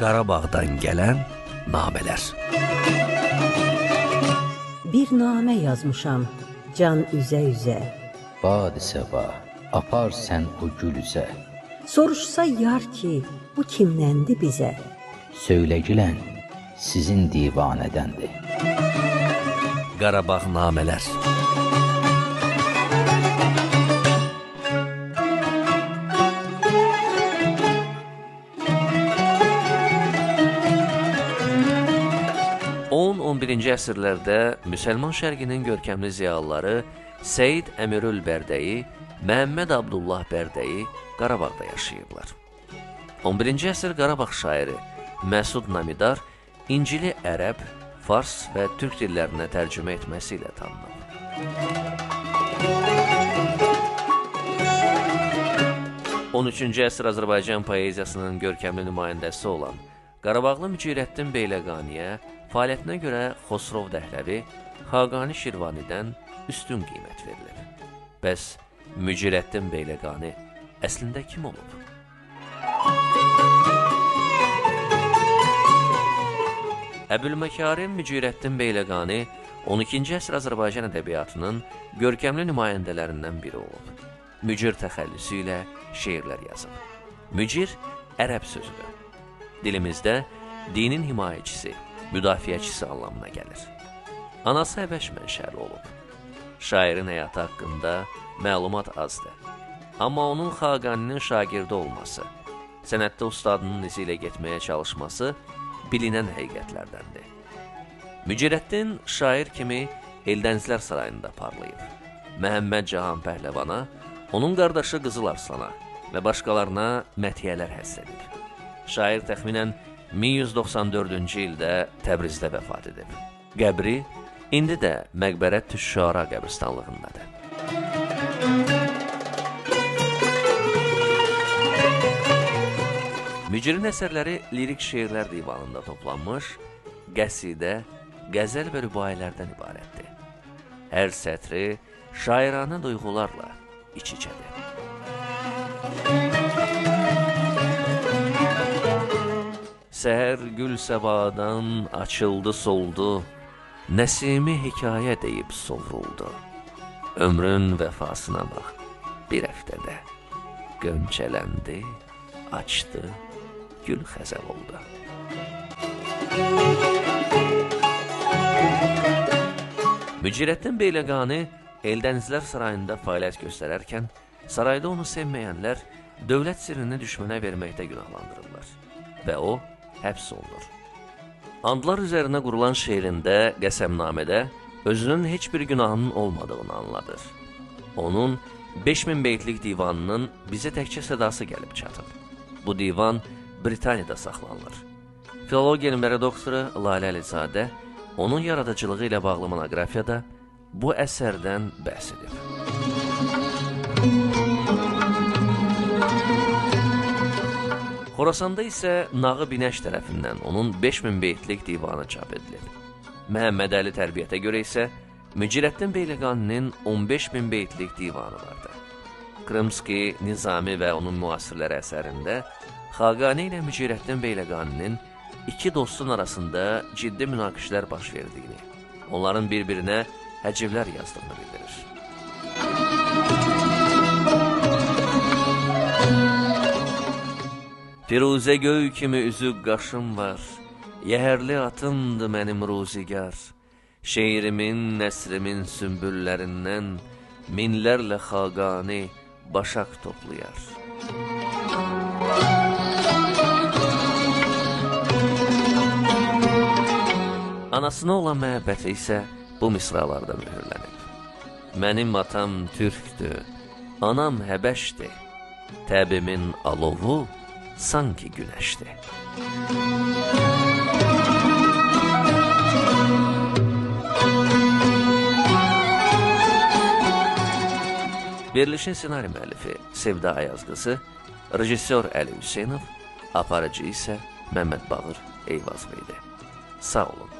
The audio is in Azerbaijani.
Qarabağdan gələn namələr. Bir namə yazmışam, can üzə-üzə. Badi-səba, apar sən o gül üzə. Soruşsa yar ki, bu kimdəndir bizə? Söyləgilən, sizin divanədəndir. Qarabağ namələr. On-11-ci əsrlərdə Müsəlman şərqinin görkəmli ziyalıları Seyyid Əmirül Bərdəyi, Məhəmməd Abdullah Bərdəyi Qarabağda yaşayıblar. 11-ci əsr Qarabağ şairi Məsud Namidar İncili ərəb, fars və türk dillərinə tərcümə etməsi ilə tanınıb. 13-cü əsr Azərbaycan poeziyasının görkəmli nümayəndəsi olan Qarabağlı Mücirəddin Beyləqaniyə fəaliyyətinə görə Xosrov Dəhləvi, Xaqani Şirvanidən üstün qiymət verilir. Bəs Mücirəddin Beyləqani əslində kim olub? Əbülməkarim Mücirəddin Beyləqani 12-ci əsr Azərbaycan ədəbiyyatının görkəmli nümayəndələrindən biri olub. Mücir təxəllüsü ilə şeirlər yazıb. Mücir ərəb sözüdür. Dilimizdə dinin himayəçisi, müdafiəçisi anlamına gəlir. Anası Həbəş mənşəli olub. Şairin həyatı haqqında məlumat azdır. Amma onun Xaqaninin şagirdi olması, sənətdə ustadının izi ilə getməyə çalışması bilinən həqiqətlərdəndir. Mücirəddin şair kimi Eldənizlər sarayında parlayıb. Məhəmməd Cahan Pəhləvana, onun qardaşı Qızıl Arslana və başqalarına məthiyyələr həsr edib. Şair təxminən 1194-cü ildə Təbrizdə vəfat edib. Qəbri indi də Məqbərət Tüşşara qəbristanlığındadır. Mücirin əsərləri lirik şeirlər divanında toplanmış, qəsidə, qəzəl və rübailərdən ibarətdir. Hər sətri şairanə duyğularla iç-içədir. Səhər gül səbadan açıldı soldu, Nəsimi hekayə deyib sovruldu. Ömrün vəfasına bax, bir həftədə Qönçələndi, açdı, gül xəzəl oldu. Mücirəddin Beyləqani Eldənizlər sarayında fəaliyyət göstərərkən, sarayda onu sevməyənlər dövlət sirrini düşmənə verməkdə günahlandırırlar və o həbs olunur. Andlar üzərinə qurulan şeirində Qəsəmnamədə özünün heç bir günahının olmadığını anladır. Onun 5000 beytlik divanının bizə təkcə sədası gəlib çatıb. Bu divan Britaniyada saxlanılır. Filologiya elmləri doktoru Lalə Əlizadə onun yaradıcılığı ilə bağlı monoqrafiyada bu əsərdən bəhs edib. Xorasanda isə Nağı Binəş tərəfindən onun 5000 beytlik divanı çap edilib. Məhəmməd Əli Tərbiyyətə görə isə Mücirəddin Beyləqaninin 15000 beytlik divanı vardı. Krımski, Nizami və onun müasirləri əsərində Xaqani ilə Mücirəddin Beyləqaninin iki dostun arasında ciddi münaqişələr baş verdiyini, onların bir-birinə həcivlər yazdığını bildirir. Firuzə göy kimi üzük qaşım var, yəhərli atımdır mənim ruzigar. Şeirimin, nəsrimin sümbüllərindən minlərlə Xaqani başaq toplayar. Anasına olan məhəbbəti isə bu misralarda mühürlənib. Mənim atam türkdür, anam Həbəşdir, təbimin alovu sanki günəşdir. Verilişin senari müəllifi Sevda Ayazqızı, rejissor Əli Hüseynov, aparıcı isə Məmməd Bağır Eyvazlı idi. Sağ olun.